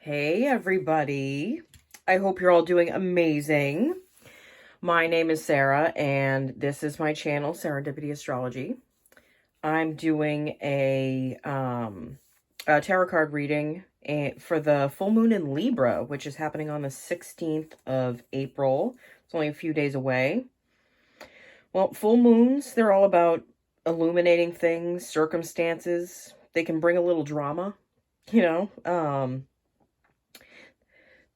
Hey everybody. I hope you're all doing amazing. My name is Sarah and this is my channel, Serendipity Astrology. I'm doing a tarot card reading for the full moon in Libra, which is happening on the 16th of April. It's only a few days away. Well, full moons, they're all about illuminating things, circumstances. They can bring a little drama, you know.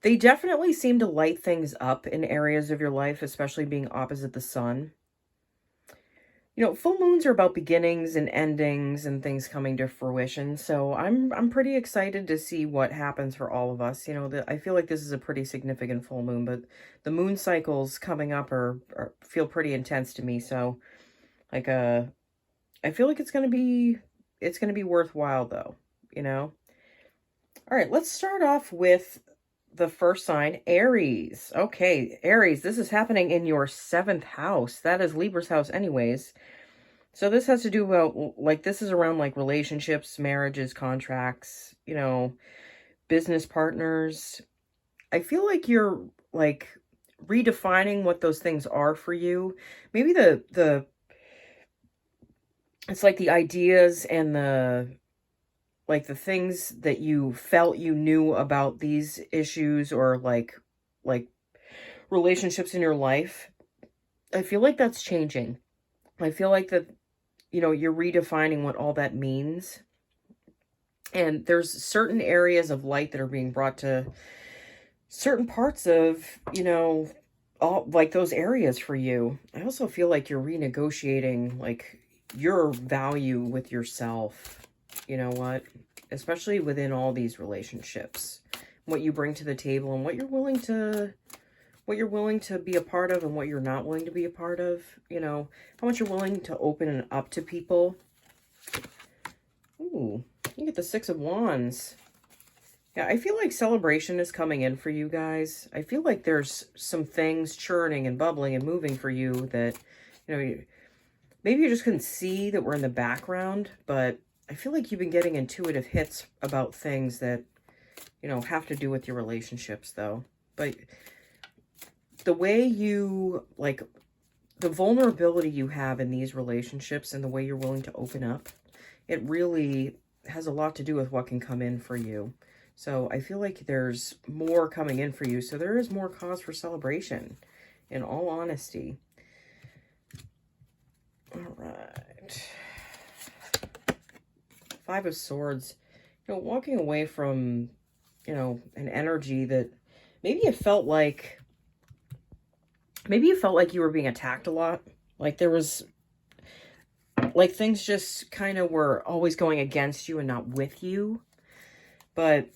They definitely seem to light things up in areas of your life, especially being opposite the sun. You know, full moons are about beginnings and endings and things coming to fruition. So I'm pretty excited to see what happens for all of us. You know, I feel like this is a pretty significant full moon, but the moon cycles coming up feel pretty intense to me. So like I feel like it's gonna be worthwhile though, you know. All right, let's start off with the first sign, Aries. Okay, Aries, this is happening in your 7th house. That is Libra's house anyways. So this has to do about, like, this is around, like, relationships, marriages, contracts, you know, business partners. I feel like you're, like, redefining what those things are for you. Maybe it's like the ideas and the things that you felt you knew about these issues or like relationships in your life. I feel like that's changing. I feel like that, you know, you're redefining what all that means. And there's certain areas of light that are being brought to certain parts of, you know, all like those areas for you. I also feel like you're renegotiating like your value with yourself. You know what? Especially within all these relationships, what you bring to the table and what you're willing to be a part of and what you're not willing to be a part of, you know, how much you're willing to open up to people. Ooh, you get the 6 of Wands. Yeah, I feel like celebration is coming in for you guys. I feel like there's some things churning and bubbling and moving for you that, you know, maybe you just couldn't see that were in the background, but I feel like you've been getting intuitive hits about things that, you know, have to do with your relationships, though. But the way you, like, the vulnerability you have in these relationships and the way you're willing to open up, it really has a lot to do with what can come in for you. So I feel like there's more coming in for you. So there is more cause for celebration, in all honesty. All right. 5 of Swords, you know, walking away from, you know, an energy that maybe you felt like you were being attacked a lot. Like there was, like things just kind of were always going against you and not with you. But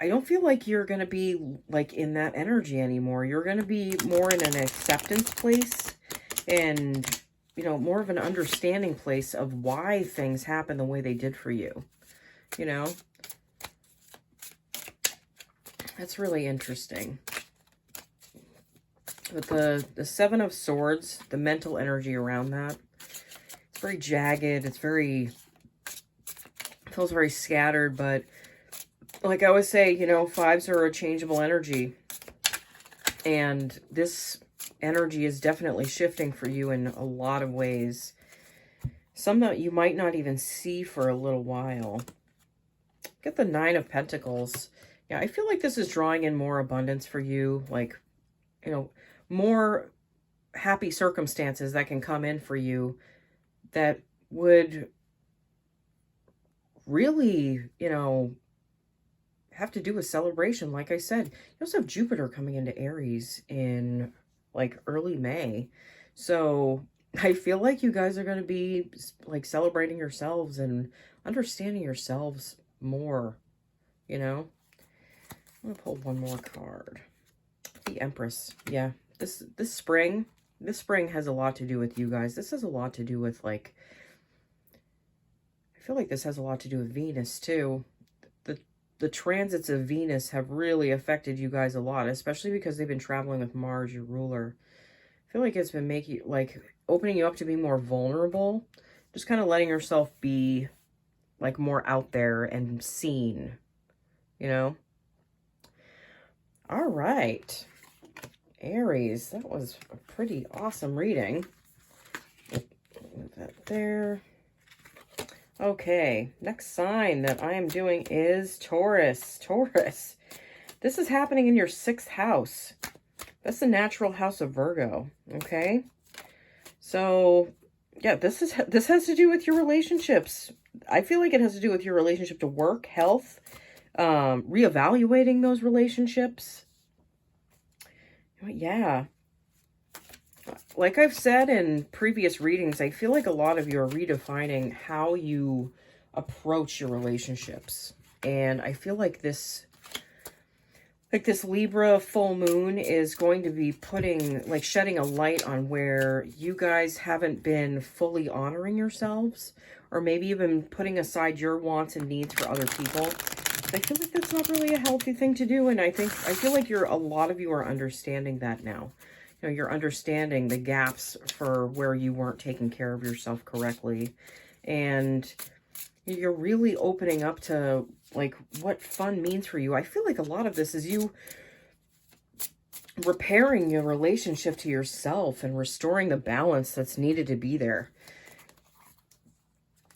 I don't feel like you're going to be like in that energy anymore. You're going to be more in an acceptance place and, you know, more of an understanding place of why things happen the way they did for you, you know? That's really interesting. With the 7 of Swords, the mental energy around that, it's very jagged. It's very, feels very scattered, but like I always say, you know, 5s are a changeable energy. And this energy is definitely shifting for you in a lot of ways. Some that you might not even see for a little while. Get the 9 of Pentacles. Yeah, I feel like this is drawing in more abundance for you. Like, you know, more happy circumstances that can come in for you that would really, you know, have to do with celebration. Like I said, you also have Jupiter coming into Aries in like early May. So I feel like you guys are going to be like celebrating yourselves and understanding yourselves more, you know? I'm going to pull one more card. The Empress. Yeah, this spring has a lot to do with you guys. This has a lot to do with like, I feel like this has a lot to do with Venus too. The transits of Venus have really affected you guys a lot, especially because they've been traveling with Mars, your ruler. I feel like it's been making, like, opening you up to be more vulnerable. Just kind of letting yourself be, like, more out there and seen, you know? All right. Aries, that was a pretty awesome reading. Move that there. Okay, next sign that I am doing is Taurus. Taurus. This is happening in your 6th house. That's the natural house of Virgo, okay? So, yeah, this has to do with your relationships. I feel like it has to do with your relationship to work, health, reevaluating those relationships. Yeah. Like I've said in previous readings, I feel like a lot of you are redefining how you approach your relationships. And I feel like this Libra full moon is going to be shedding a light on where you guys haven't been fully honoring yourselves, or maybe you've been putting aside your wants and needs for other people. I feel like that's not really a healthy thing to do, and I feel like a lot of you are understanding that now. You know, you're understanding the gaps for where you weren't taking care of yourself correctly, and you're really opening up to like what fun means for you. I feel like a lot of this is you repairing your relationship to yourself and restoring the balance that's needed to be there.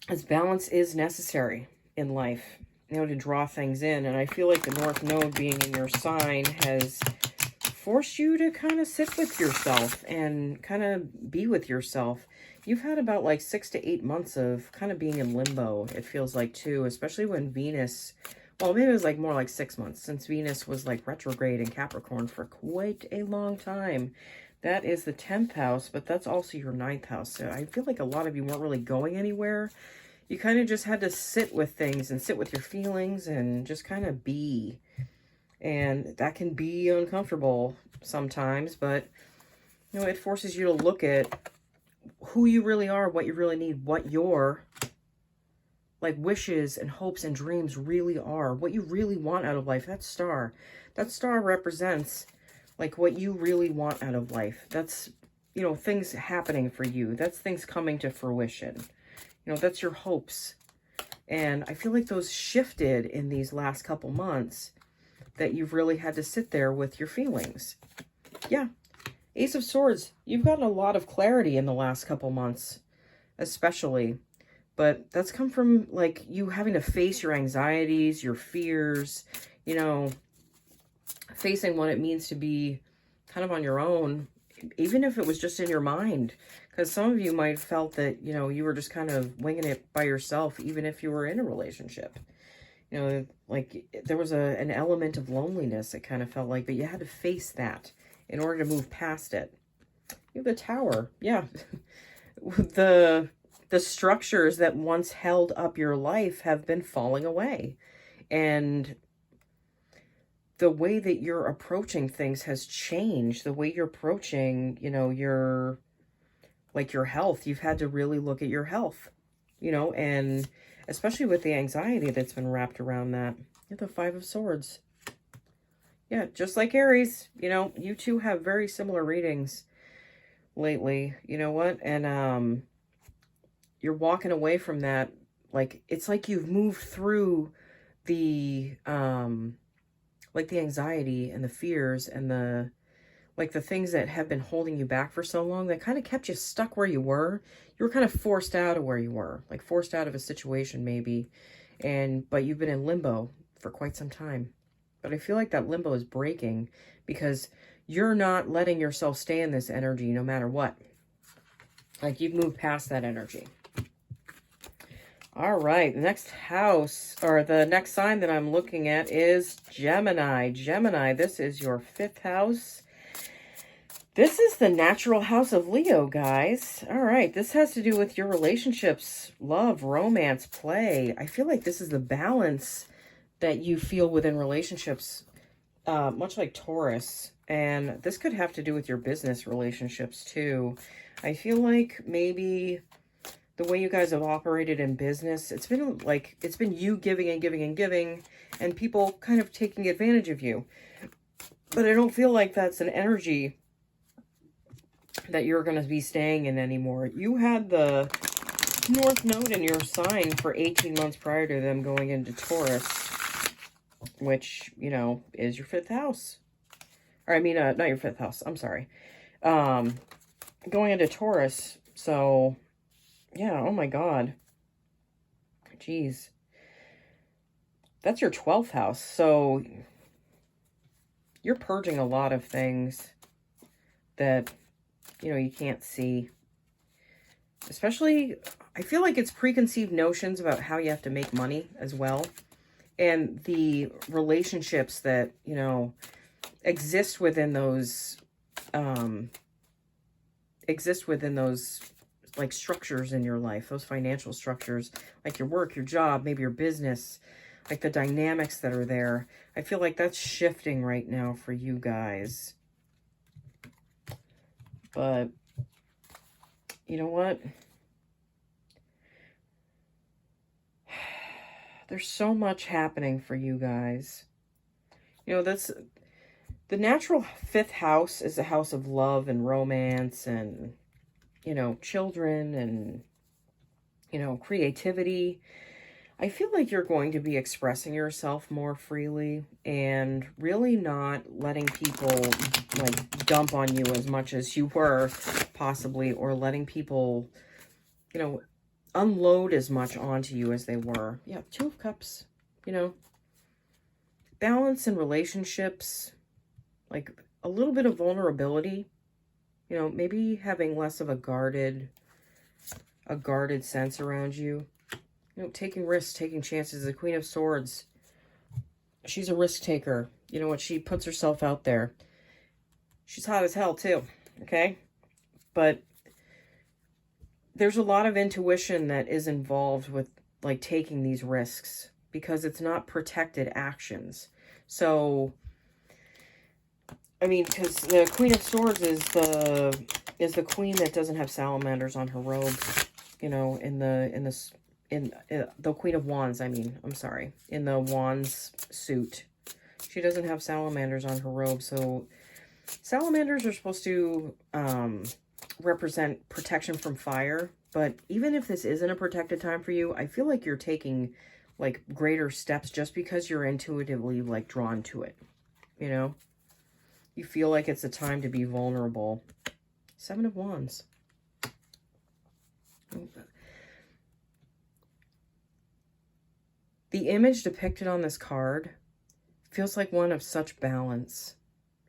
As balance is necessary in life, you know, to draw things in. And I feel like the North Node being in your sign has forced you to kind of sit with yourself and kind of be with yourself. You've had about like 6 to 8 months of kind of being in limbo, it feels like, too, especially when Venus, well, maybe it was like more like 6 months, since Venus was like retrograde in Capricorn for quite a long time. That is the 10th house, but that's also your 9th house. So I feel like a lot of you weren't really going anywhere. You kind of just had to sit with things and sit with your feelings and just kind of be. And that can be uncomfortable sometimes, but, you know, it forces you to look at who you really are, what you really need, what your, like, wishes and hopes and dreams really are, what you really want out of life. That star represents, like, what you really want out of life. That's, you know, things happening for you. That's things coming to fruition. You know, that's your hopes. And I feel like those shifted in these last couple months, that you've really had to sit there with your feelings. Yeah. Ace of Swords, you've gotten a lot of clarity in the last couple months, especially. But that's come from, like, you having to face your anxieties, your fears, you know, facing what it means to be kind of on your own, even if it was just in your mind. Because some of you might have felt that, you know, you were just kind of winging it by yourself, even if you were in a relationship. You know, like, there was an element of loneliness, it kind of felt like, but you had to face that in order to move past it. You have the Tower. Yeah. The structures that once held up your life have been falling away. And the way that you're approaching things has changed. The way you're approaching, you know, your health. You've had to really look at your health, you know, and especially with the anxiety that's been wrapped around that. You're the Five of Swords. Yeah, just like Aries, you know, you two have very similar readings lately. You know what? And you're walking away from that. Like, it's like you've moved through the like the anxiety and the fears and the things that have been holding you back for so long, that kind of kept you stuck where you were. You were kind of forced out of where you were, like forced out of a situation maybe. But you've been in limbo for quite some time. But I feel like that limbo is breaking because you're not letting yourself stay in this energy no matter what. Like, you've moved past that energy. All right, the next house, or the next sign that I'm looking at is Gemini. Gemini, this is your 5th house. This is the natural house of Leo, guys. All right, this has to do with your relationships, love, romance, play. I feel like this is the balance that you feel within relationships, much like Taurus. And this could have to do with your business relationships, too. I feel like maybe the way you guys have operated in business, it's been you giving and giving and giving, and people kind of taking advantage of you. But I don't feel like that's an energy that you're going to be staying in anymore. You had the North Node in your sign for 18 months prior to them going into Taurus, which, you know, is your 5th house. Or I mean, not your 5th house. I'm sorry. Going into Taurus. So, yeah, oh my God. Jeez. That's your 12th house. So, you're purging a lot of things that, you know, you can't see. Especially, I feel like it's preconceived notions about how you have to make money as well. And the relationships that, you know, exist within those, like, structures in your life, those financial structures, like your work, your job, maybe your business, like the dynamics that are there. I feel like that's shifting right now for you guys. But you know what? There's so much happening for you guys. You know, the natural 5th house is a house of love and romance and, you know, children and, you know, creativity. I feel like you're going to be expressing yourself more freely and really not letting people, like, dump on you as much as you were, possibly, or letting people, you know, unload as much onto you as they were. Yeah, 2 of Cups, you know. Balance in relationships, like a little bit of vulnerability, you know, maybe having less of a guarded sense around you. You know, taking risks, taking chances. The Queen of Swords, she's a risk taker. You know what? She puts herself out there. She's hot as hell too, okay? But there's a lot of intuition that is involved with, like, taking these risks because it's not protected actions. So, I mean, because the Queen of Swords is the queen that doesn't have salamanders on her robe, you know, in the Queen of Wands, I mean, I'm sorry, in the Wands suit. She doesn't have salamanders on her robe, so salamanders are supposed to represent protection from fire, but even if this isn't a protected time for you, I feel like you're taking, like, greater steps just because you're intuitively, like, drawn to it, you know? You feel like it's a time to be vulnerable. 7 of Wands. The image depicted on this card feels like one of such balance.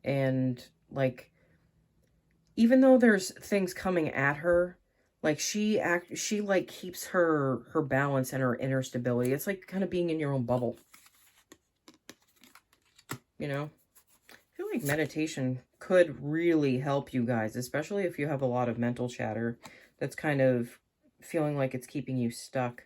And, like, even though there's things coming at her, like, she like keeps her balance and her inner stability. It's like kind of being in your own bubble. You know? I feel like meditation could really help you guys, especially if you have a lot of mental chatter that's kind of feeling like it's keeping you stuck.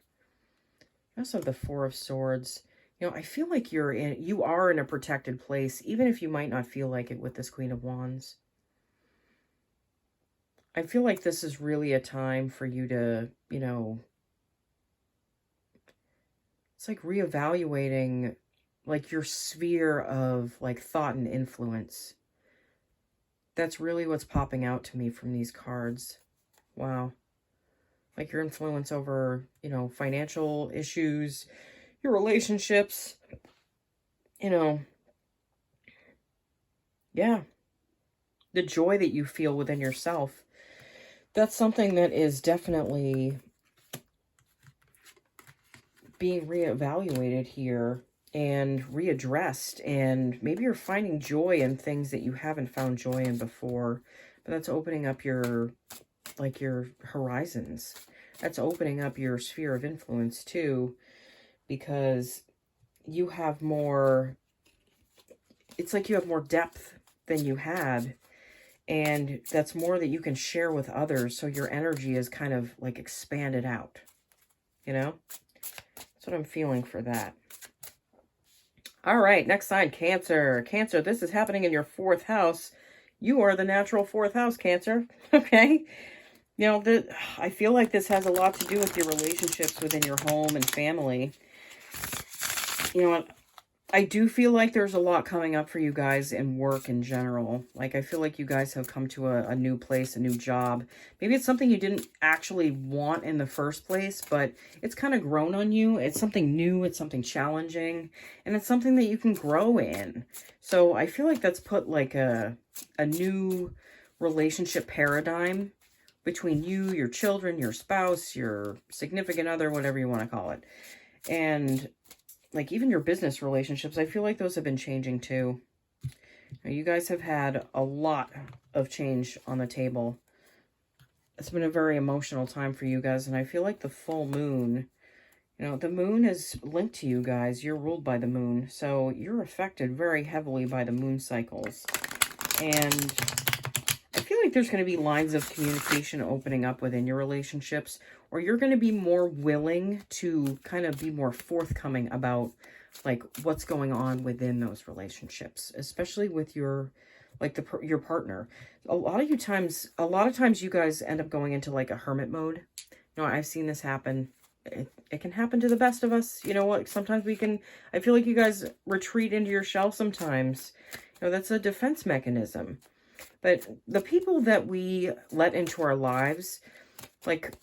I also have the 4 of Swords. You know, I feel like you are in a protected place, even if you might not feel like it with this Queen of Wands. I feel like this is really a time for you to, you know, it's like reevaluating, like, your sphere of, like, thought and influence. That's really what's popping out to me from these cards. Wow. Like, your influence over, you know, financial issues, your relationships, you know. Yeah. The joy that you feel within yourself. That's something that is definitely being reevaluated here and readdressed. And maybe you're finding joy in things that you haven't found joy in before. But that's opening up your, like, your horizons. That's opening up your sphere of influence too, because you have more, it's like you have more depth than you had, and that's more that you can share with others, so your energy is kind of, like, expanded out, you know? That's what I'm feeling for that. All right, next sign, Cancer. Cancer, this is happening in your 4th house. You are the natural 4th house, Cancer, okay? You know, I feel like this has a lot to do with your relationships within your home and family. You know what? I do feel like there's a lot coming up for you guys in work in general. Like, I feel like you guys have come to a new place, a new job. Maybe it's something you didn't actually want in the first place, but it's kind of grown on you. It's something new, it's something challenging, and it's something that you can grow in. So I feel like that's put like a new relationship paradigm between you, your children, your spouse, your significant other, whatever you want to call it. And like even your business relationships, I feel like those have been changing too. Now, you guys have had a lot of change on the table. It's been a very emotional time for you guys, and I feel like the full moon, you know, the moon is linked to you guys. You're ruled by the moon, so you're affected very heavily by the moon cycles. And I feel like there's going to be lines of communication opening up within your relationships, or you're going to be more willing to kind of be more forthcoming about like what's going on within those relationships, especially with your your partner. A lot of times you guys end up going into like a hermit mode. You know, I've seen this happen. It can happen to the best of us. You know what? Sometimes I feel like you guys retreat into your shell sometimes. You know, that's a defense mechanism. But the people that we let into our lives, like,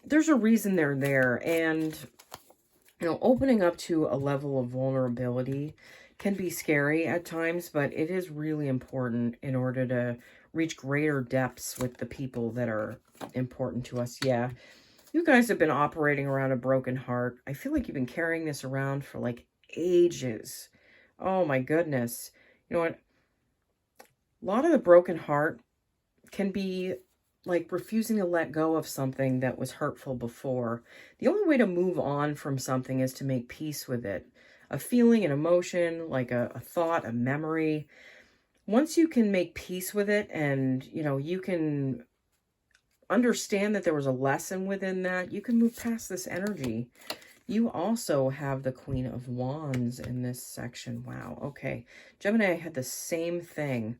there's a reason they're there. And, you know, opening up to a level of vulnerability can be scary at times, but it is really important in order to reach greater depths with the people that are important to us. Yeah, you guys have been operating around a broken heart. I feel like you've been carrying this around for like ages. Oh my goodness. You know what? A lot of the broken heart can be like refusing to let go of something that was hurtful before. The only way to move on from something is to make peace with it. A feeling, an emotion, like a thought, a memory. Once you can make peace with it and, you know, you can understand that there was a lesson within that, you can move past this energy. You also have the Queen of Wands in this section. Wow. Okay. Gemini had the same thing.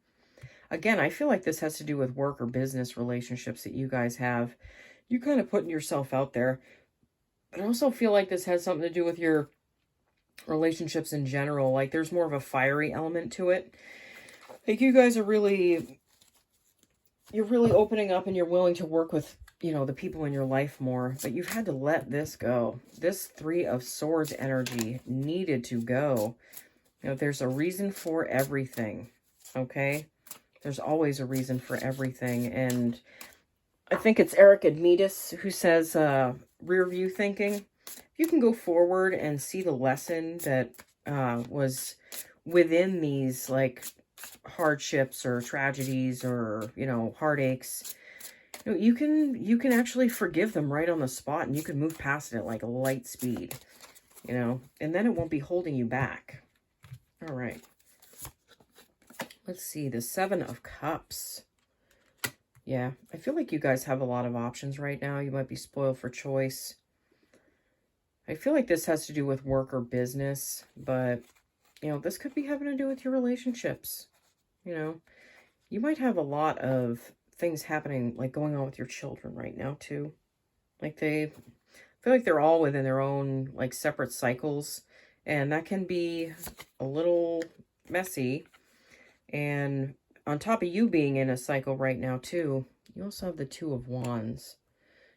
Again, I feel like this has to do with work or business relationships that you guys have. You kind of putting yourself out there. But I also feel like this has something to do with your relationships in general. Like there's more of a fiery element to it. Like you guys are you're really opening up and you're willing to work with, you know, the people in your life more. But you've had to let this go. This Three of Swords energy needed to go. You know, there's a reason for everything. Okay? There's always a reason for everything. And I think it's Eric Admetus who says rear view thinking. You can go forward and see the lesson that was within these like hardships or tragedies or, you know, heartaches. You know, you can actually forgive them right on the spot, and you can move past it at like light speed, you know, and then it won't be holding you back. All right. Let's see, the Seven of Cups. Yeah, I feel like you guys have a lot of options right now. You might be spoiled for choice. I feel like this has to do with work or business, but, you know, this could be having to do with your relationships. You know, you might have a lot of things happening, like going on with your children right now, too. Like I feel like they're all within their own, like, separate cycles, and that can be a little messy. And on top of you being in a cycle right now, too, you also have the Two of Wands.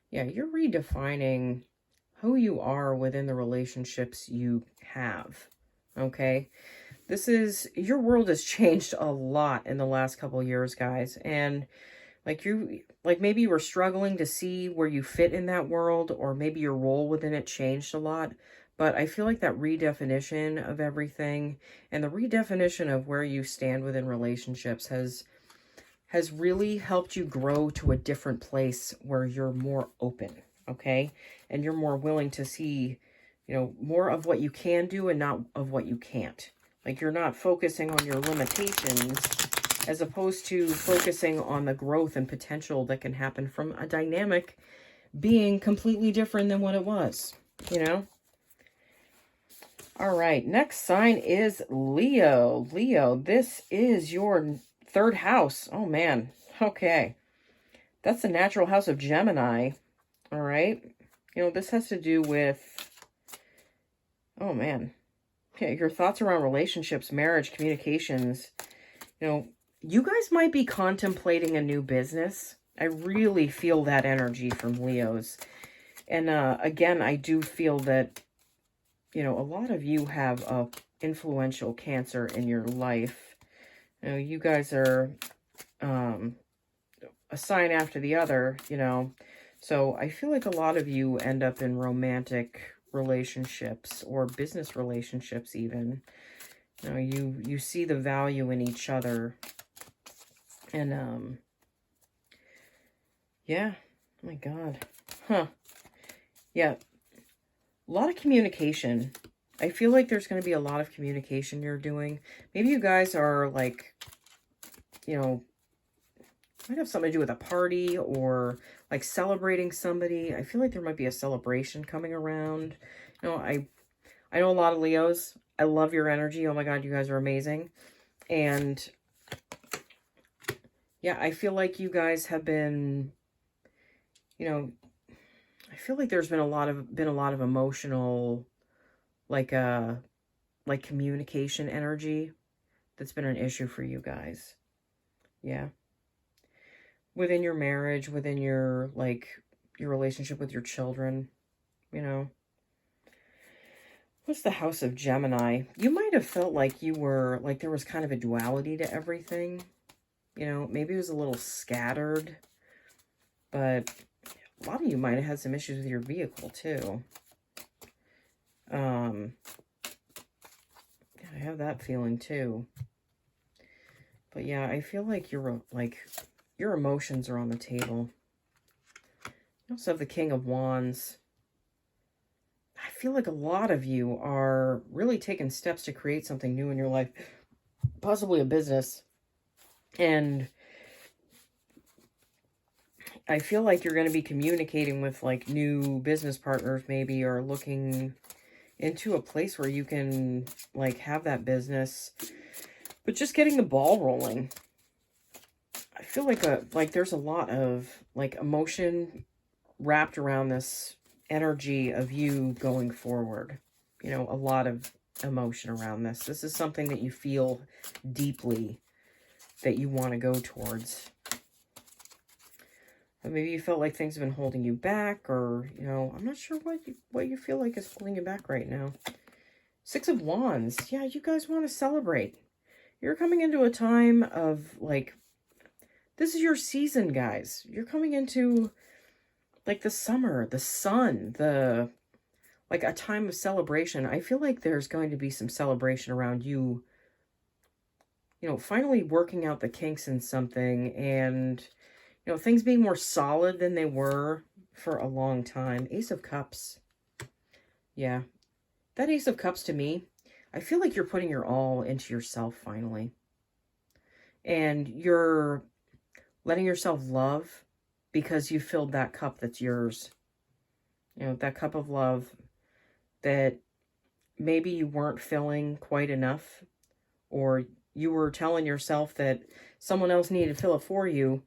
Yeah, you're redefining who you are within the relationships you have, okay? Your world has changed a lot in the last couple of years, guys. And like maybe you were struggling to see where you fit in that world, or maybe your role within it changed a lot. But I feel like that redefinition of everything and the redefinition of where you stand within relationships has really helped you grow to a different place where you're more open, okay? And you're more willing to see, you know, more of what you can do and not of what you can't. Like you're not focusing on your limitations as opposed to focusing on the growth and potential that can happen from a dynamic being completely different than what it was, you know? All right, next sign is Leo. Leo, this is your third house. Oh, man. Okay. That's the natural house of Gemini. All right. You know, this has to do with... Oh, man. Your thoughts around relationships, marriage, communications. You know, you guys might be contemplating a new business. I really feel that energy from Leos. And again, I do feel that, you know, a lot of you have a influential Cancer in your life. You know, you guys are a sign after the other, you know. So I feel like a lot of you end up in romantic relationships or business relationships even. You know, you see the value in each other. And yeah. Oh my God. Huh. Yeah. A lot of communication. I feel like there's going to be a lot of communication you're doing. Maybe you guys are like, you know, might have something to do with a party or like celebrating somebody. I feel like there might be a celebration coming around. You know, I know a lot of Leos. I love your energy. Oh my God, you guys are amazing. And yeah, I feel like you guys have been, you know, I feel like there's been a lot of emotional, like communication energy that's been an issue for you guys. Yeah. Within your marriage, within your, like, your relationship with your children, you know. What's the house of Gemini? You might have felt like you were, like, there was kind of a duality to everything. You know, maybe it was a little scattered. But a lot of you might have had some issues with your vehicle, too. I have that feeling, too. But yeah, I feel like you're, like, your emotions are on the table. You also have the King of Wands. I feel like a lot of you are really taking steps to create something new in your life. Possibly a business. And I feel like you're going to be communicating with, like, new business partners maybe, or looking into a place where you can, like, have that business. But just getting the ball rolling. I feel like there's a lot of, like, emotion wrapped around this energy of you going forward. You know, a lot of emotion around this. This is something that you feel deeply that you want to go towards. But maybe you felt like things have been holding you back, or, you know, I'm not sure what you feel like is holding you back right now. Six of Wands. Yeah, you guys want to celebrate. You're coming into a time of, like, this is your season, guys. You're coming into, like, the summer, the sun, like, a time of celebration. I feel like there's going to be some celebration around you, you know, finally working out the kinks in something, and, you know, things being more solid than they were for a long time. Ace of Cups. Yeah. That Ace of Cups, to me, I feel like you're putting your all into yourself finally. And you're letting yourself love because you filled that cup that's yours. You know, that cup of love that maybe you weren't filling quite enough, or you were telling yourself that someone else needed to fill it for you.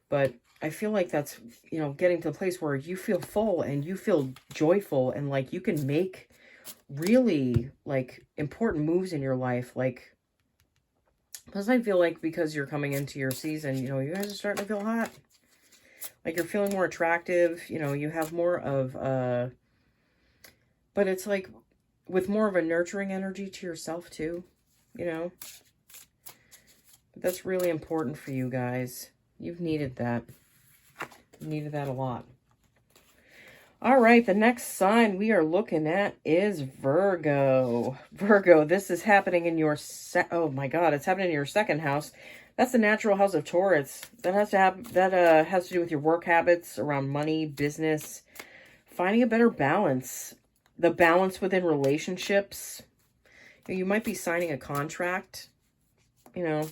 But I feel like that's, you know, getting to a place where you feel full and you feel joyful, and, like, you can make really, like, important moves in your life. Like, plus I feel like because you're coming into your season, you know, you guys are starting to feel hot. Like, you're feeling more attractive. You know, you have more of but it's like with more of a nurturing energy to yourself too, you know. But that's really important for you guys. You've needed that. You needed that a lot. All right, the next sign we are looking at is Virgo. Virgo, this is happening in your oh my God, it's happening in your second house. That's the natural house of Taurus. That has to happen. That has to do with your work habits around money, business, finding a better balance, the balance within relationships. You might be signing a contract, you know,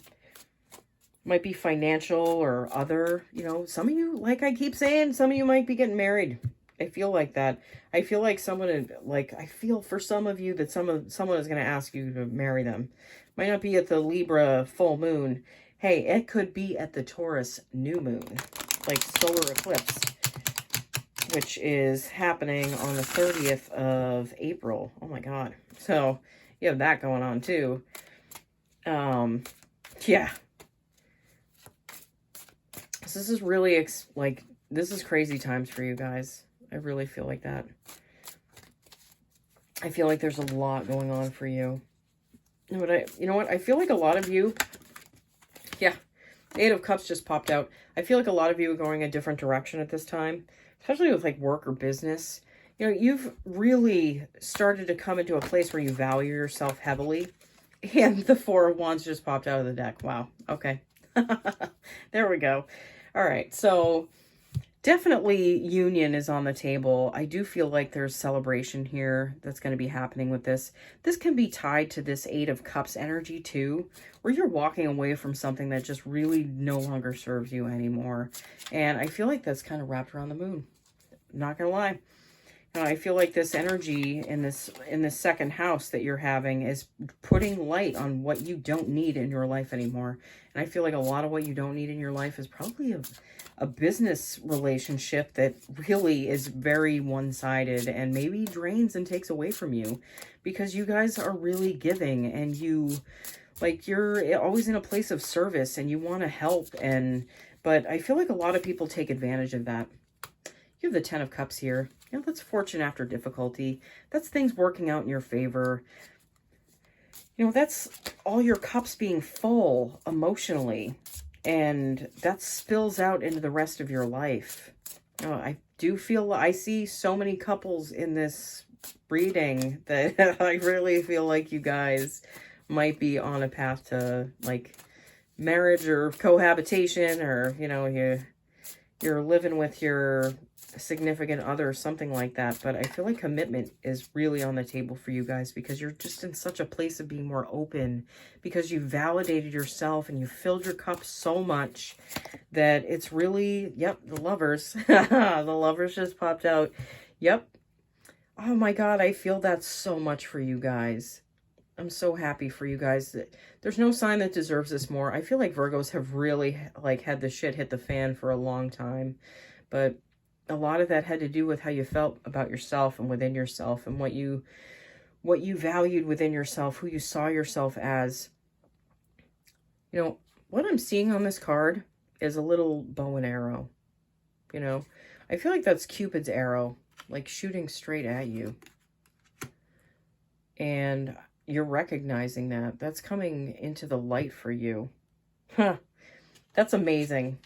might be financial or other, you know. Some of you, like I keep saying, some of you might be getting married. I feel like that. I feel like someone, like, I feel for some of you that someone is going to ask you to marry them. Might not be at the Libra full moon. Hey, it could be at the Taurus new moon, like solar eclipse, which is happening on the 30th of April. Oh my God. So You have that going on too. Yeah. So this is really, this is crazy times for you guys. I really feel like that. I feel like there's a lot going on for you. You know what? I feel like a lot of you, yeah, the Eight of Cups just popped out. I feel like a lot of you are going a different direction at this time, especially with like work or business. You know, you've really started to come into a place where you value yourself heavily. And the Four of Wands just popped out of the deck. Wow. Okay. There we go. All right. So definitely union is on the table. I do feel like there's celebration here that's going to be happening with this. This can be tied to this Eight of Cups energy too, where you're walking away from something that just really no longer serves you anymore. And I feel like that's kind of wrapped around the moon. I'm not going to lie. I feel like this energy in this second house that you're having is putting light on what you don't need in your life anymore. And I feel like a lot of what you don't need in your life is probably a business relationship that really is very one-sided and maybe drains and takes away from you, because you guys are really giving and you're always in a place of service and you want to help. But I feel like a lot of people take advantage of that. You have the Ten of Cups here. You know, that's fortune after difficulty. That's things working out in your favor. You know, that's all your cups being full emotionally. And that spills out into the rest of your life. You know, I see so many couples in this reading that I really feel like you guys might be on a path to like marriage or cohabitation, or, you know, you're living with your significant other or something like that. But I feel like commitment is really on the table for you guys, because you're just in such a place of being more open, because you validated yourself and you filled your cup so much that it's really, yep, the Lovers. The Lovers just popped out. Yep. Oh my God, I feel that so much for you guys. I'm so happy for you guys. There's no sign that deserves this more. I feel like Virgos have really like had the shit hit the fan for a long time, but a lot of that had to do with how you felt about yourself and within yourself, and what you valued within yourself, who you saw yourself as. You know, what I'm seeing on this card is a little bow and arrow. You know, I feel like that's Cupid's arrow, like shooting straight at you. And you're recognizing that. That's coming into the light for you. Huh. That's amazing.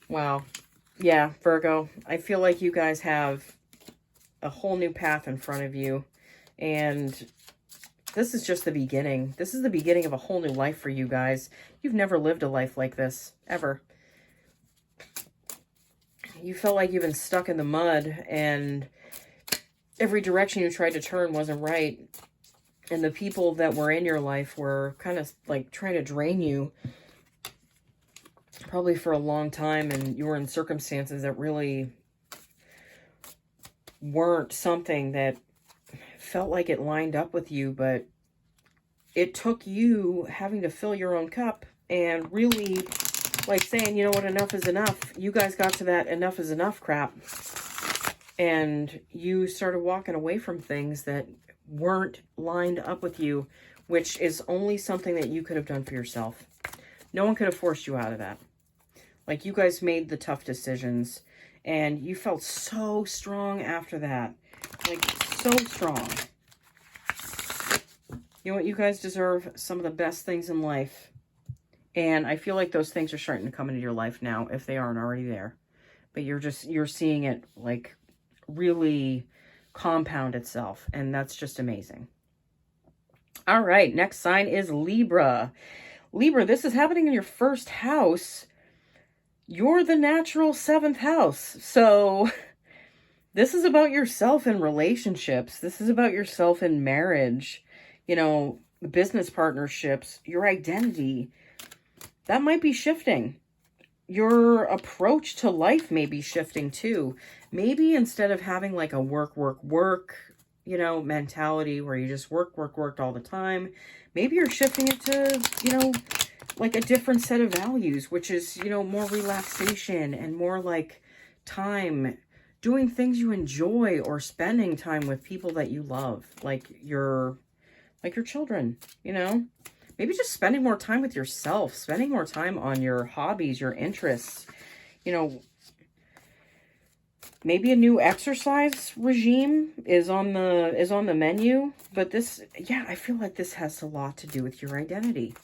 Wow. Yeah, Virgo, I feel like you guys have a whole new path in front of you. And this is just the beginning. This is the beginning of a whole new life for you guys. You've never lived a life like this, ever. You felt like you've been stuck in the mud, and every direction you tried to turn wasn't right. And the people that were in your life were kind of like trying to drain you, probably for a long time, and you were in circumstances that really weren't something that felt like it lined up with you. But it took you having to fill your own cup and really like saying, you know what, enough is enough. You guys got to that enough is enough crap, and you started walking away from things that weren't lined up with you, which is only something that you could have done for yourself. No one could have forced you out of that. Like, you guys made the tough decisions, and you felt so strong after that. Like, so strong. You know what? You guys deserve some of the best things in life. And I feel like those things are starting to come into your life now, if they aren't already there. But you're seeing it, like, really compound itself. And that's just amazing. All right, next sign is Libra. Libra, this is happening in your first house. You're the natural 7th house. So this is about yourself in relationships. This is about yourself in marriage, you know, business partnerships, your identity. That might be shifting. Your approach to life may be shifting too. Maybe instead of having like a work, you know, mentality where you just work all the time, maybe you're shifting it to, you know, like a different set of values, which is, you know, more relaxation and more like time doing things you enjoy, or spending time with people that you love, like your like your children, you know? Maybe just spending more time with yourself, spending more time on your hobbies, your interests, you know. Maybe a new exercise regime is on the menu, but this, yeah, I feel like this has a lot to do with your identity,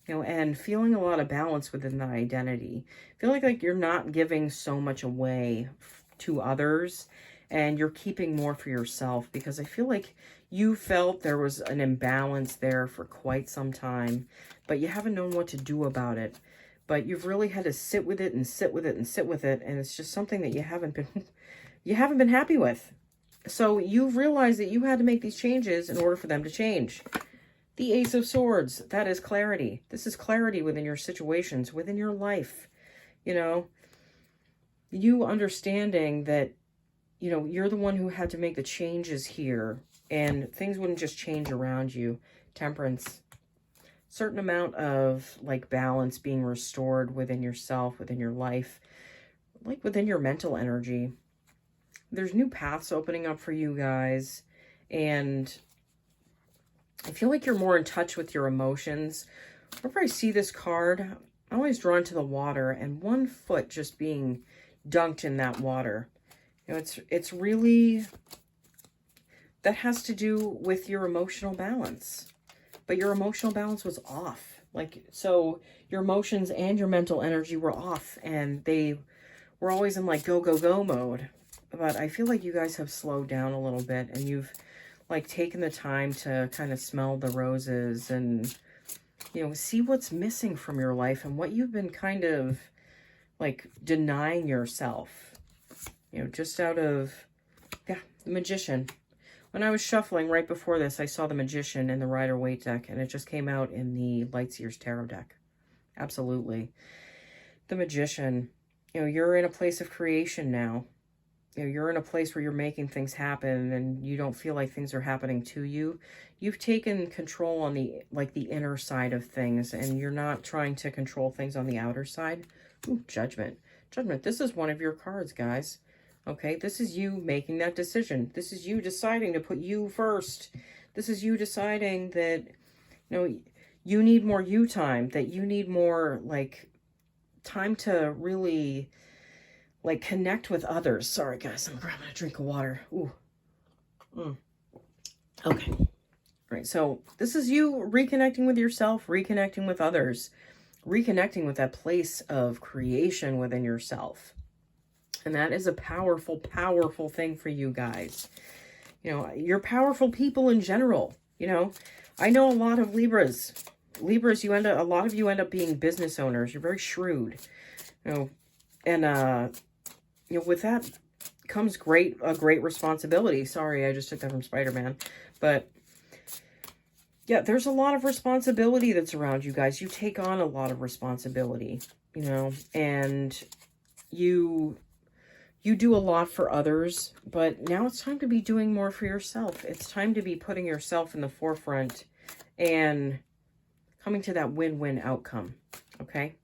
you know, and feeling a lot of balance within that identity. Feel like you're not giving so much away to others and you're keeping more for yourself, because I feel like you felt there was an imbalance there for quite some time, but you haven't known what to do about it. But you've really had to sit with it and sit with it and sit with it, and it's just something that you haven't been happy with. So you've realized that you had to make these changes in order for them to change. The Ace of Swords, that is clarity. This is clarity within your situations, within your life. You know, you understanding that, you know, you're the one who had to make the changes here, and things wouldn't just change around you. Temperance. Certain amount of like balance being restored within yourself, within your life, like within your mental energy. There's new paths opening up for you guys, and I feel like you're more in touch with your emotions. Whenever I see this card, I'm always drawn to the water and one foot just being dunked in that water. You know, it's really, that has to do with your emotional balance. But your emotional balance was off. Like, so your emotions and your mental energy were off, and they were always in like go, go, go mode. But I feel like you guys have slowed down a little bit, and you've like taken the time to kind of smell the roses and, you know, see what's missing from your life and what you've been kind of like denying yourself, you know, just out of, yeah, the Magician. When I was shuffling right before this, I saw the Magician in the Rider-Waite deck, and it just came out in the Lightseers Tarot deck. Absolutely. The Magician, you know, you're in a place of creation now. You know, you're in a place where you're making things happen and you don't feel like things are happening to you. You've taken control on the, like the inner side of things, and you're not trying to control things on the outer side. Ooh, Judgment. Judgment, this is one of your cards, guys. Okay, this is you making that decision. This is you deciding to put you first. This is you deciding that, you know, you need more you time, that you need more, like, time to really, like, connect with others. Sorry, guys, I'm grabbing a drink of water. Ooh. Okay. All right, so this is you reconnecting with yourself, reconnecting with others, reconnecting with that place of creation within yourself. And that is a powerful, powerful thing for you guys. You know, you're powerful people in general. You know, I know a lot of Libras. Libras, a lot of you end up being business owners. You're very shrewd. You know, and, you know, with that comes a great responsibility. Sorry, I just took that from Spider-Man. But, yeah, there's a lot of responsibility that's around you guys. You take on a lot of responsibility, you know, and you do a lot for others, but now it's time to be doing more for yourself. It's time to be putting yourself in the forefront and coming to that win-win outcome, okay?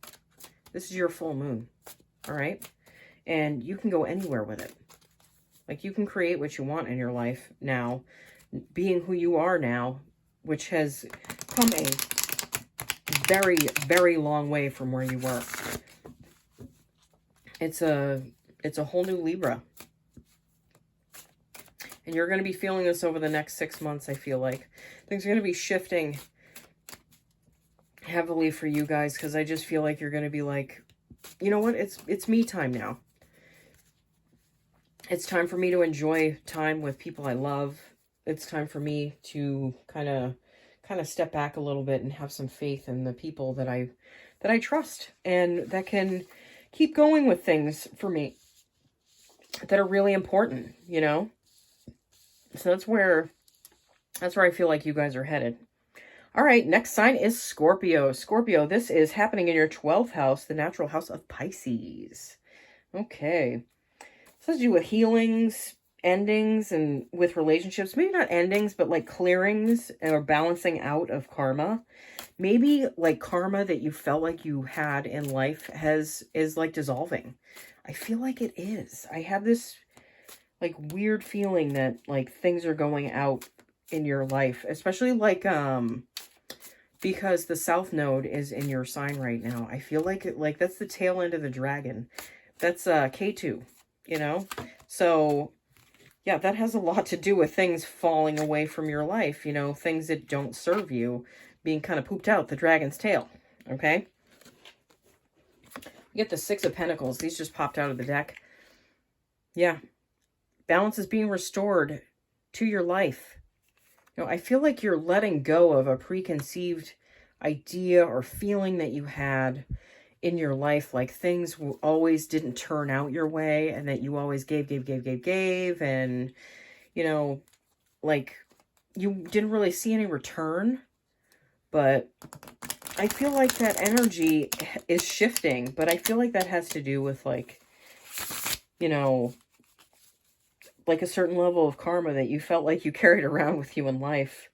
This is your full moon, all right? And you can go anywhere with it. Like, you can create what you want in your life now, being who you are now, which has come a very, very long way from where you were. It's a whole new Libra. And you're going to be feeling this over the next 6 months, I feel like. Things are going to be shifting heavily for you guys, because I just feel like you're going to be like, you know what? It's me time now. It's time for me to enjoy time with people I love. It's time for me to kind of step back a little bit and have some faith in the people that I trust and that can keep going with things for me that are really important, you know? So that's where I feel like you guys are headed. All right, next sign is Scorpio. Scorpio, this is happening in your 12th house, the natural house of Pisces. Okay. This has to do with healings, endings, and with relationships. Maybe not endings, but like clearings or balancing out of karma. Maybe like karma that you felt like you had in life is like dissolving. I feel like it is. I have this like weird feeling that like things are going out in your life, especially like, because the South Node is in your sign right now. I feel like that's the tail end of the dragon. That's K2, you know? So, yeah, that has a lot to do with things falling away from your life, you know, things that don't serve you, being kind of pooped out, the dragon's tail, okay? You get the Six of Pentacles. These just popped out of the deck. Yeah. Balance is being restored to your life. You know, I feel like you're letting go of a preconceived idea or feeling that you had in your life, like things always didn't turn out your way, and that you always gave, and, you know, like you didn't really see any return. But I feel like that energy is shifting, but I feel like that has to do with, like, you know, like a certain level of karma that you felt like you carried around with you in life.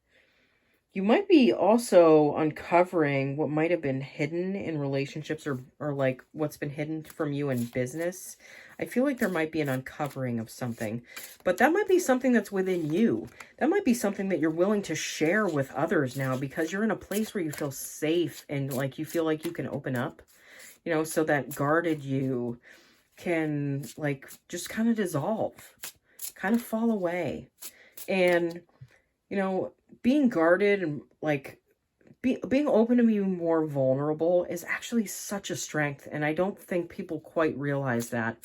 You might be also uncovering what might have been hidden in relationships, or like what's been hidden from you in business. I feel like there might be an uncovering of something, but that might be something that's within you. That might be something that you're willing to share with others now, because you're in a place where you feel safe and like you feel like you can open up, you know, so that guarded you can like just kind of dissolve, kind of fall away. And, you know, being guarded and like being open to being more vulnerable is actually such a strength. And I don't think people quite realize that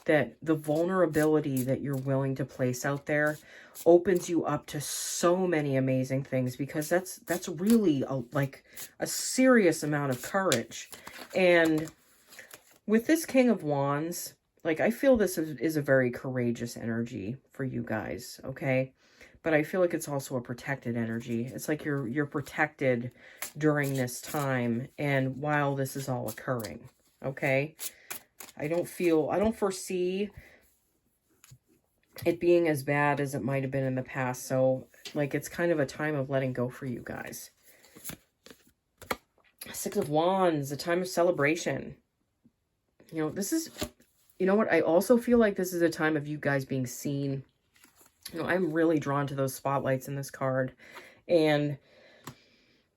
the vulnerability that you're willing to place out there opens you up to so many amazing things, because that's really like a serious amount of courage. And with this King of Wands, like, I feel this is a very courageous energy for you guys, okay? But I feel like it's also a protected energy. It's like you're protected during this time and while this is all occurring, okay? I don't foresee it being as bad as it might have been in the past. So, like, it's kind of a time of letting go for you guys. Six of Wands, a time of celebration. You know, this is, you know what? I also feel like this is a time of you guys being seen. You know, I'm really drawn to those spotlights in this card. And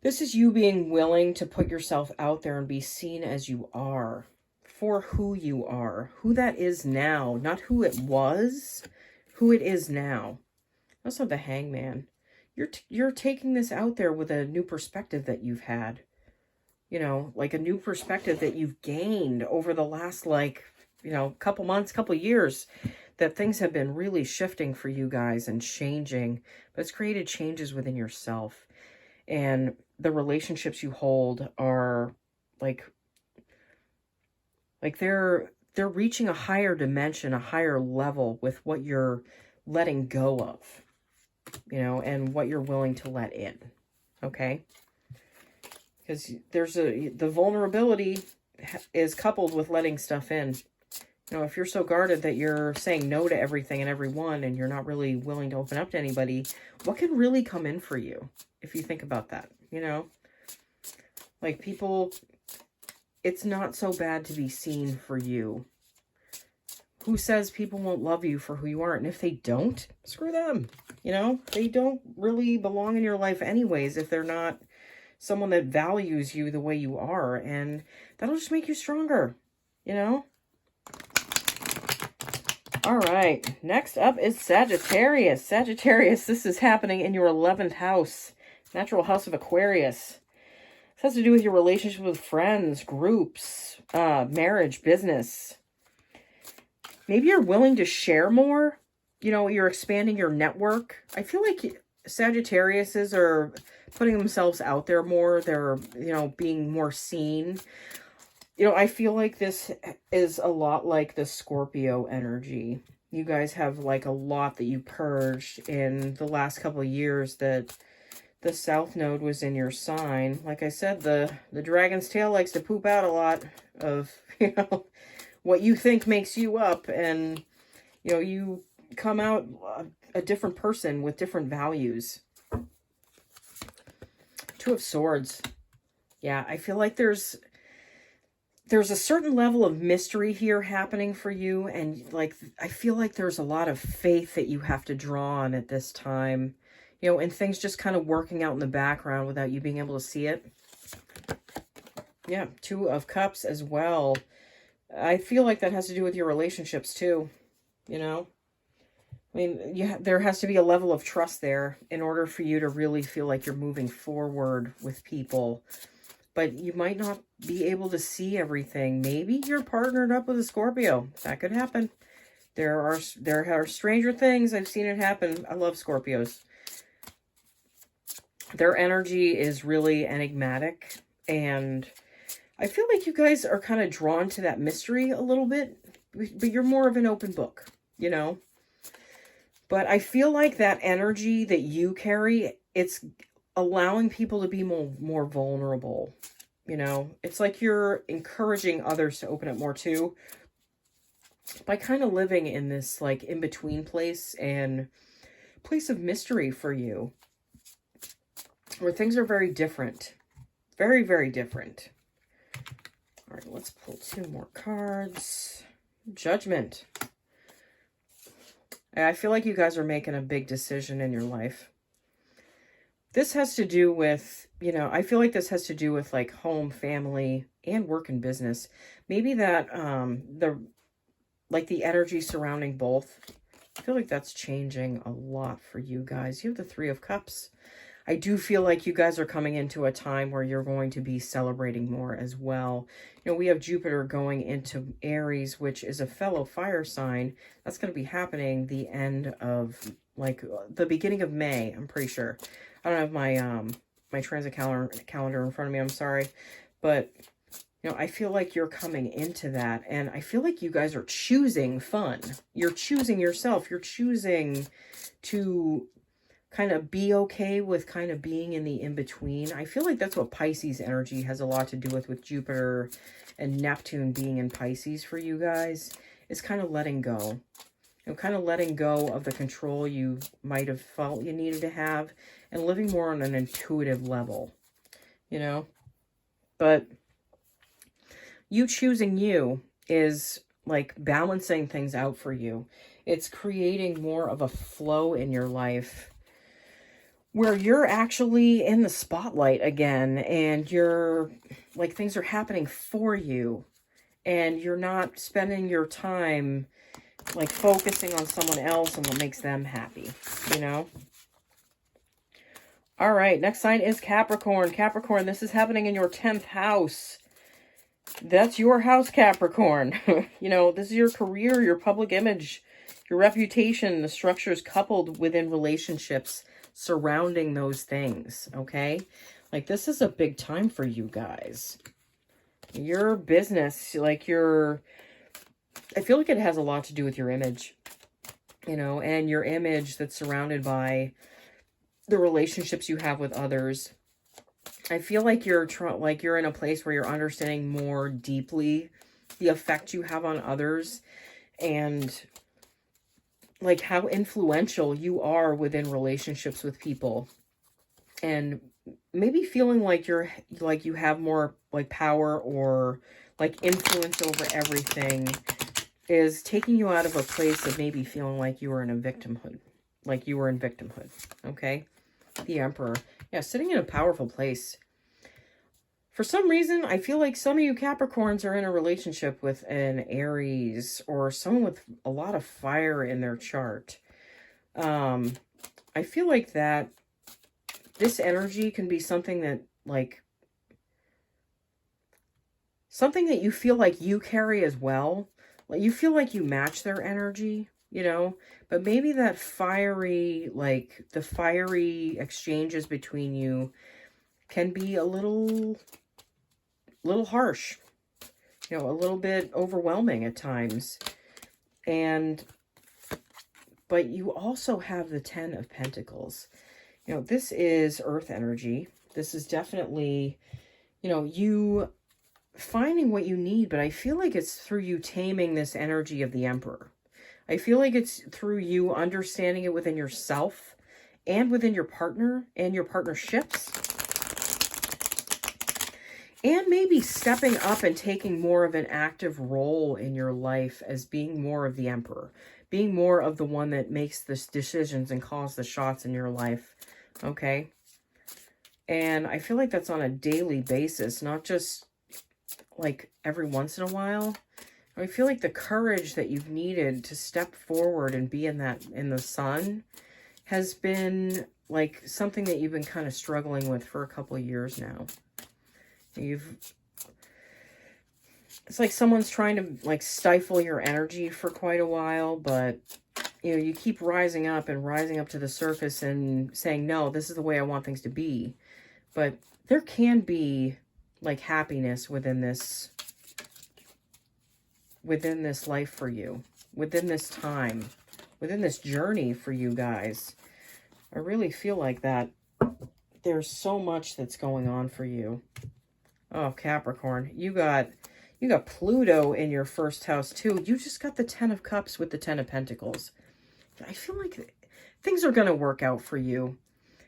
this is you being willing to put yourself out there and be seen as you are, for who you are, who that is now, not who it was, who it is now. Also the Hangman. You're taking this out there with a new perspective that you've had. You know, like a new perspective that you've gained over the last, like, you know, couple months, couple years, that things have been really shifting for you guys and changing, but it's created changes within yourself. And the relationships you hold are like they're reaching a higher dimension, a higher level with what you're letting go of, you know, and what you're willing to let in, okay? Because the vulnerability is coupled with letting stuff in. You know, if you're so guarded that you're saying no to everything and everyone, and you're not really willing to open up to anybody, what can really come in for you if you think about that, you know? Like, people, it's not so bad to be seen for you. Who says people won't love you for who you are? And if they don't, screw them. You know, they don't really belong in your life anyways if they're not someone that values you the way you are. And that'll just make you stronger, you know? All right, next up is Sagittarius. Sagittarius, this is happening in your 11th house, natural house of Aquarius. This has to do with your relationship with friends, groups, marriage, business. Maybe you're willing to share more. You know, you're expanding your network. I feel like Sagittariuses are putting themselves out there more. They're, you know, being more seen. You know, I feel like this is a lot like the Scorpio energy. You guys have like a lot that you purged in the last couple of years that the South Node was in your sign. Like I said, the dragon's tail likes to poop out a lot of, you know, what you think makes you up. And, you know, you come out a different person with different values. Two of Swords. Yeah, I feel like there's a certain level of mystery here happening for you. And like, I feel like there's a lot of faith that you have to draw on at this time. you know, and things just kind of working out in the background without you being able to see it. Yeah, Two of Cups as well. I feel like that has to do with your relationships too, you know? I mean, there has to be a level of trust there in order for you to really feel like you're moving forward with people. But you might not be able to see everything. Maybe you're partnered up with a Scorpio. That could happen. There are stranger things. I've seen it happen. I love Scorpios. Their energy is really enigmatic. And I feel like you guys are kind of drawn to that mystery a little bit. But you're more of an open book, you know? But I feel like that energy that you carry, it's allowing people to be more vulnerable. You know, it's like you're encouraging others to open up more too, by kind of living in this like in-between place and place of mystery for you, where things are very different. Very, very different. All right, let's pull 2 more cards. Judgment. I feel like you guys are making a big decision in your life. This has to do with, you know, I feel like this has to do with like home, family, and work and business. Maybe that, the energy surrounding both. I feel like that's changing a lot for you guys. You have the 3 of Cups. I do feel like you guys are coming into a time where you're going to be celebrating more as well. You know, we have Jupiter going into Aries, which is a fellow fire sign. That's going to be happening the end of, like, the beginning of May, I'm pretty sure. I don't have my my transit calendar in front of me, I'm sorry. But, you know, I feel like you're coming into that. And I feel like you guys are choosing fun. You're choosing yourself. You're choosing to kind of be okay with kind of being in the in-between. I feel like that's what Pisces energy has a lot to do with Jupiter and Neptune being in Pisces for you guys. Is kind of letting go. You know, kind of letting go of the control you might have felt you needed to have and living more on an intuitive level, you know? But you choosing you is like balancing things out for you. It's creating more of a flow in your life where you're actually in the spotlight again, and you're like, things are happening for you, and you're not spending your time like focusing on someone else and what makes them happy, you know? All right, next sign is Capricorn. Capricorn, this is happening in your 10th house. That's your house, Capricorn. You know, this is your career, your public image, your reputation, the structures coupled within relationships surrounding those things, okay? Like, this is a big time for you guys. Your business, like I feel like it has a lot to do with your image, you know, and your image that's surrounded by the relationships you have with others. I feel like you're in a place where you're understanding more deeply the effect you have on others, and like how influential you are within relationships with people, and maybe feeling like you have more like power or like influence over everything is taking you out of a place of maybe feeling like you were in a victimhood, okay? The Emperor. Yeah, sitting in a powerful place. For some reason, I feel like some of you Capricorns are in a relationship with an Aries or someone with a lot of fire in their chart. I feel like that this energy can be something that you feel like you carry as well. Like, you feel like you match their energy, you know? But maybe that fiery, like the fiery exchanges between you can be a little harsh, you know, a little bit overwhelming at times. But you also have the 10 of Pentacles. You know, this is earth energy. This is definitely, you know, you finding what you need, but I feel like it's through you taming this energy of the Emperor. I feel like it's through you understanding it within yourself and within your partner and your partnerships. And maybe stepping up and taking more of an active role in your life as being more of the Emperor. Being more of the one that makes the decisions and calls the shots in your life. okay? And I feel like that's on a daily basis, not just like every once in a while. I feel like the courage that you've needed to step forward and be in the sun has been like something that you've been kind of struggling with for a couple of years now. It's like someone's trying to like stifle your energy for quite a while, but you know, you keep rising up and rising up to the surface and saying, no, this is the way I want things to be. But there can be like happiness within this life for you, within this time, within this journey for you guys. I really feel like that there's so much that's going on for you. Oh, Capricorn, you got Pluto in your first house too. You just got the 10 of Cups with the 10 of Pentacles. I feel like things are going to work out for you.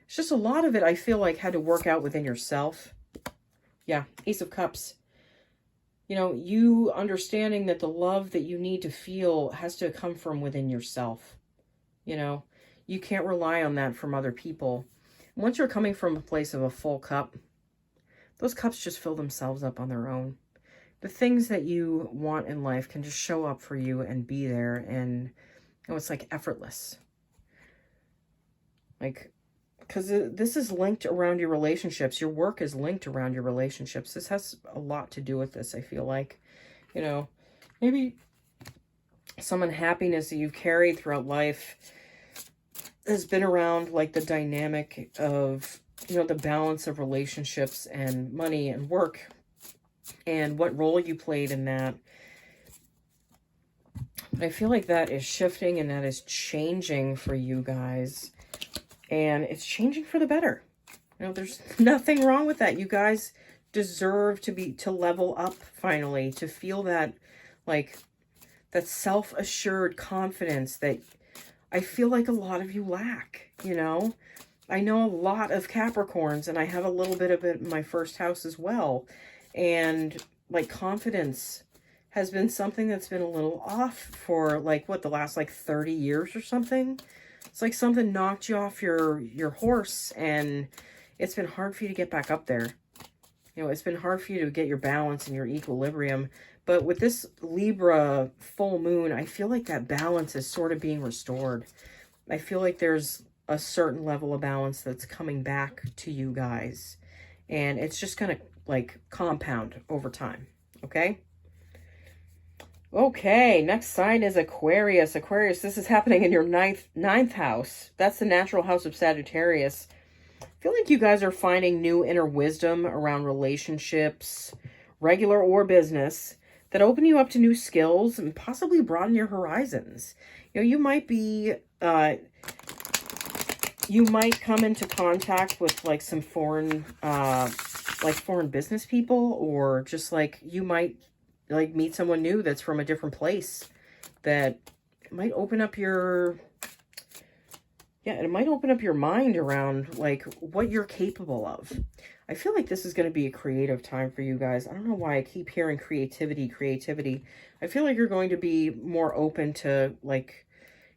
It's just a lot of it I feel like had to work out within yourself. Yeah, Ace of Cups. You know, you understanding that the love that you need to feel has to come from within yourself. You know, you can't rely on that from other people. Once you're coming from a place of a full cup, those cups just fill themselves up on their own. The things that you want in life can just show up for you and be there. And, you know, it's like effortless. Like, because this is linked around your relationships. Your work is linked around your relationships. This has a lot to do with this, I feel like. You know, maybe some unhappiness that you've carried throughout life has been around like the dynamic of, you know, the balance of relationships and money and work and what role you played in that. I feel like that is shifting and that is changing for you guys. And it's changing for the better. You know, there's nothing wrong with that. You guys deserve to level up finally, to feel that, like, that self-assured confidence that I feel like a lot of you lack, you know? I know a lot of Capricorns, and I have a little bit of it in my first house as well. And, like, confidence has been something that's been a little off for, like, what, the last, like, 30 years or something? It's like something knocked you off your horse, and it's been hard for you to get back up there. You know, it's been hard for you to get your balance and your equilibrium. But with this Libra full moon, I feel like that balance is sort of being restored. I feel like there's a certain level of balance that's coming back to you guys. And it's just going to, like, compound over time. Okay? Okay, next sign is Aquarius. Aquarius, this is happening in your ninth house. That's the natural house of Sagittarius. I feel like you guys are finding new inner wisdom around relationships, regular or business, that open you up to new skills and possibly broaden your horizons. You know, you might be, you might come into contact with like some foreign business people, or just like you might like meet someone new that's from a different place that might open up your, it might open up your mind around like what you're capable of. I feel like this is going to be a creative time for you guys. I don't know why I keep hearing creativity. I feel like you're going to be more open to, like,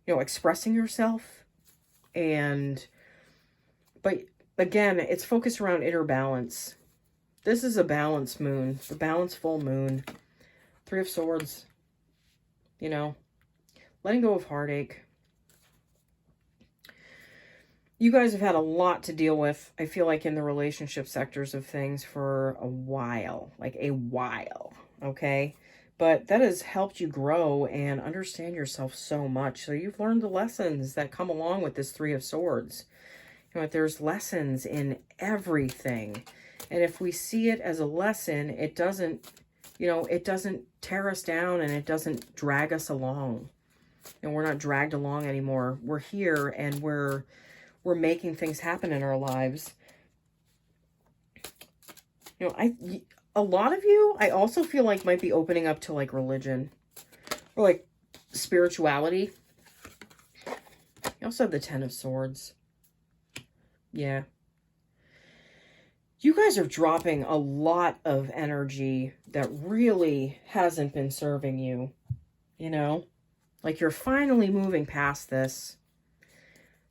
you know, expressing yourself. But again, it's focused around inner balance. This is a balance moon, the balance full moon. 3 of Swords, you know, letting go of heartache. You guys have had a lot to deal with, I feel like, in the relationship sectors of things for a while, okay? But that has helped you grow and understand yourself so much. So you've learned the lessons that come along with this 3 of Swords. You know, there's lessons in everything. And if we see it as a lesson, it doesn't, you know, it doesn't tear us down and it doesn't drag us along. And we're not dragged along anymore. We're here and we're making things happen in our lives. You know, a lot of you, I also feel like might be opening up to like religion or like spirituality. You also have the 10 of Swords. Yeah. You guys are dropping a lot of energy that really hasn't been serving you, you know? Like you're finally moving past this.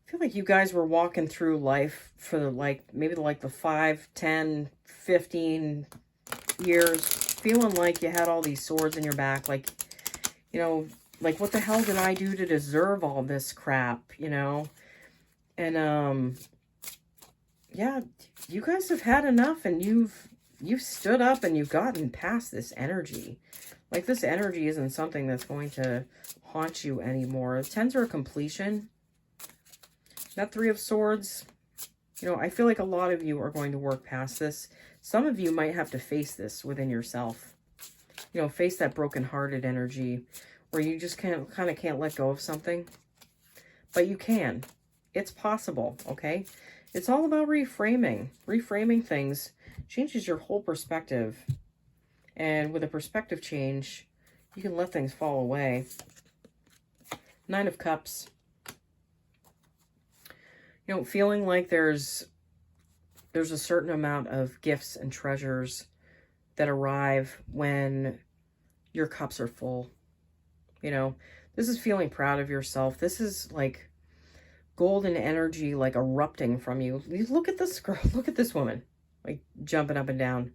I feel like you guys were walking through life for maybe the 5, 10, 15 years, feeling like you had all these swords in your back, like, you know, like, what the hell did I do to deserve all this crap, you know? And, yeah, you guys have had enough, and you've stood up and you've gotten past this energy. Like, this energy isn't something that's going to haunt you anymore. Tens are a completion. That Three of Swords, you know, I feel like a lot of you are going to work past this. Some of you might have to face this within yourself. You know, face that brokenhearted energy where you just kind of can't let go of something. But you can. It's possible, okay? It's all about reframing. Reframing things changes your whole perspective. And with a perspective change, you can let things fall away. Nine of Cups. You know, feeling like there's a certain amount of gifts and treasures that arrive when your cups are full. You know, this is feeling proud of yourself. This is like golden energy, like erupting from you. Look at this girl. Look at this woman, like jumping up and down.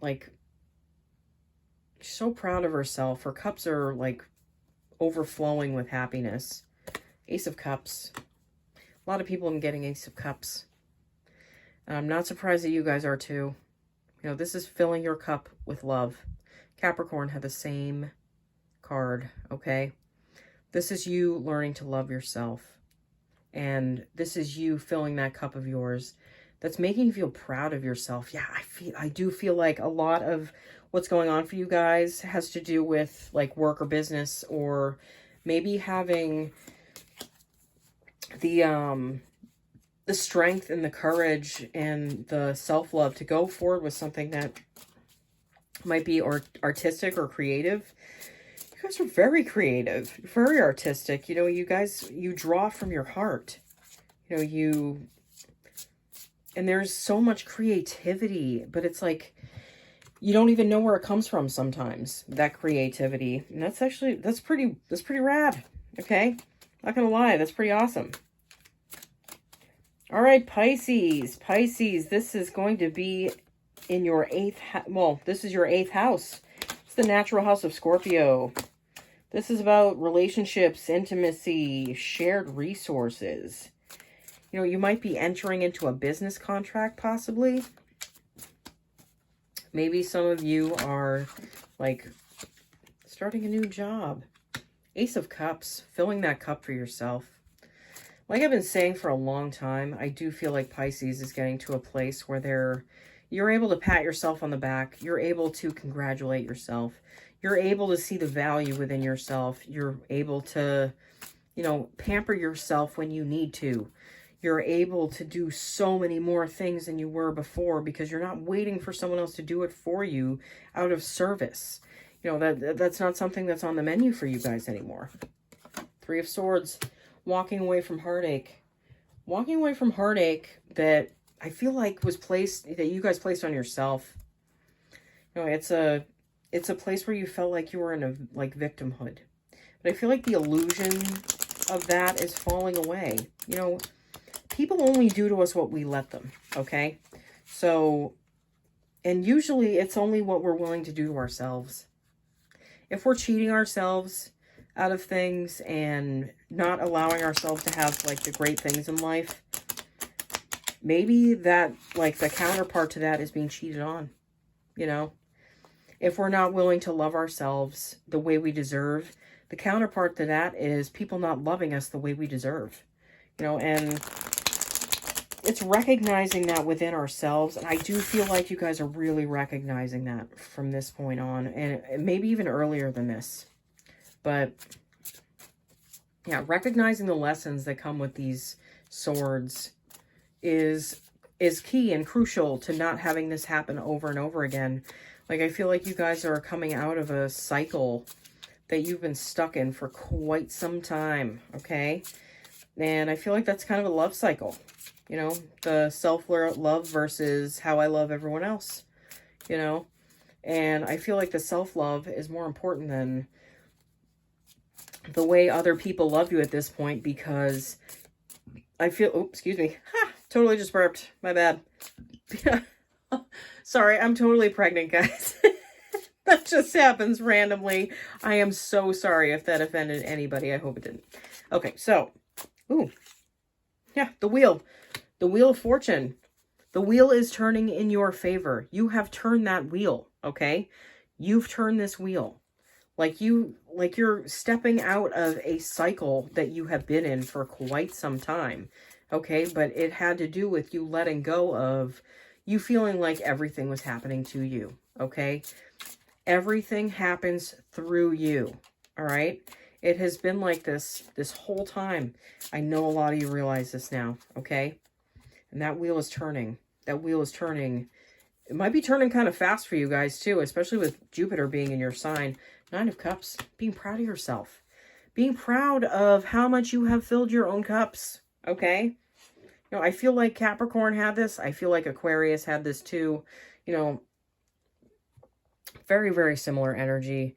Like, she's so proud of herself. Her cups are like overflowing with happiness. Ace of Cups. A lot of people are getting Ace of Cups. And I'm not surprised that you guys are too. You know, this is filling your cup with love. Capricorn had the same card, okay? This is you learning to love yourself. And this is you filling that cup of yours. That's making you feel proud of yourself. Yeah, I do feel like a lot of what's going on for you guys has to do with like work or business, or maybe having the strength and the courage and the self-love to go forward with something that might be artistic or creative. You guys are very creative, very artistic. You know, you guys, you draw from your heart. You know, and there's so much creativity, but it's like, you don't even know where it comes from sometimes, that creativity. And that's pretty rad, okay? Not gonna lie, that's pretty awesome. All right, Pisces. Pisces, this is going to be in your 8th house. Well, this is your 8th house. It's the natural house of Scorpio. This is about relationships, intimacy, shared resources. You know, you might be entering into a business contract, possibly. Maybe some of you are, like, starting a new job. Ace of Cups, filling that cup for yourself. Like I've been saying for a long time, I do feel like Pisces is getting to a place where you're able to pat yourself on the back. You're able to congratulate yourself. You're able to see the value within yourself. You're able to, you know, pamper yourself when you need to. You're able to do so many more things than you were before because you're not waiting for someone else to do it for you out of service. You know, that's not something that's on the menu for you guys anymore. Three of Swords. Walking away from heartache. Walking away from heartache that I feel like that you guys placed on yourself. You know, it's a place where you felt like you were in a victimhood. But I feel like the illusion of that is falling away. You know, people only do to us what we let them, okay? So, and usually it's only what we're willing to do to ourselves. If we're cheating ourselves out of things and not allowing ourselves to have like the great things in life, maybe that, like, the counterpart to that is being cheated on. You know, if we're not willing to love ourselves the way we deserve, the counterpart to that is people not loving us the way we deserve. You know, and it's recognizing that within ourselves. And I do feel like you guys are really recognizing that from this point on, and maybe even earlier than this. But yeah, recognizing the lessons that come with these swords is key and crucial to not having this happen over and over again. Like, I feel like you guys are coming out of a cycle that you've been stuck in for quite some time, okay? And I feel like that's kind of a love cycle. You know, the self-love versus how I love everyone else, you know? And I feel like the self-love is more important than the way other people love you at this point, because I feel, oh, excuse me. Ha, totally just burped. My bad. Sorry, I'm totally pregnant, guys. That just happens randomly. I am so sorry if that offended anybody. I hope it didn't. Okay, so, ooh, yeah, the wheel. The Wheel of Fortune. The wheel is turning in your favor. You have turned that wheel, okay? You've turned this wheel. Like you're stepping out of a cycle that you have been in for quite some time, okay? But it had to do with you letting go of you feeling like everything was happening to you, okay? Everything happens through you, all right? It has been like this whole time. I know a lot of you realize this now, okay? And that wheel is turning. That wheel is turning. It might be turning kind of fast for you guys too, especially with Jupiter being in your sign. 9 of Cups, being proud of yourself. Being proud of how much you have filled your own cups, okay? You know, I feel like Capricorn had this. I feel like Aquarius had this too. You know, very, very similar energy.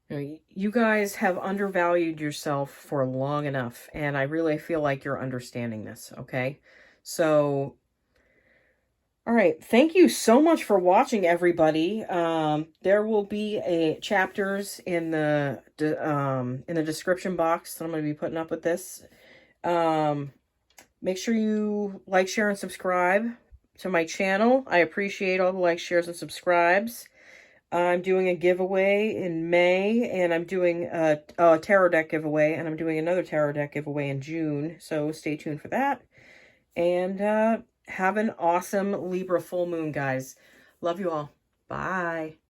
You know, you guys have undervalued yourself for long enough, and I really feel like you're understanding this, okay? So, all right, thank you so much for watching, everybody. There will be chapters in the description box that I'm going to be putting up with this. Make sure you like, share, and subscribe to my channel. I appreciate all the likes, shares, and subscribes. I'm doing a giveaway in May, and I'm doing a tarot deck giveaway, and I'm doing another tarot deck giveaway in June, so stay tuned for that. And have an awesome Libra full moon, guys. Love you all. Bye.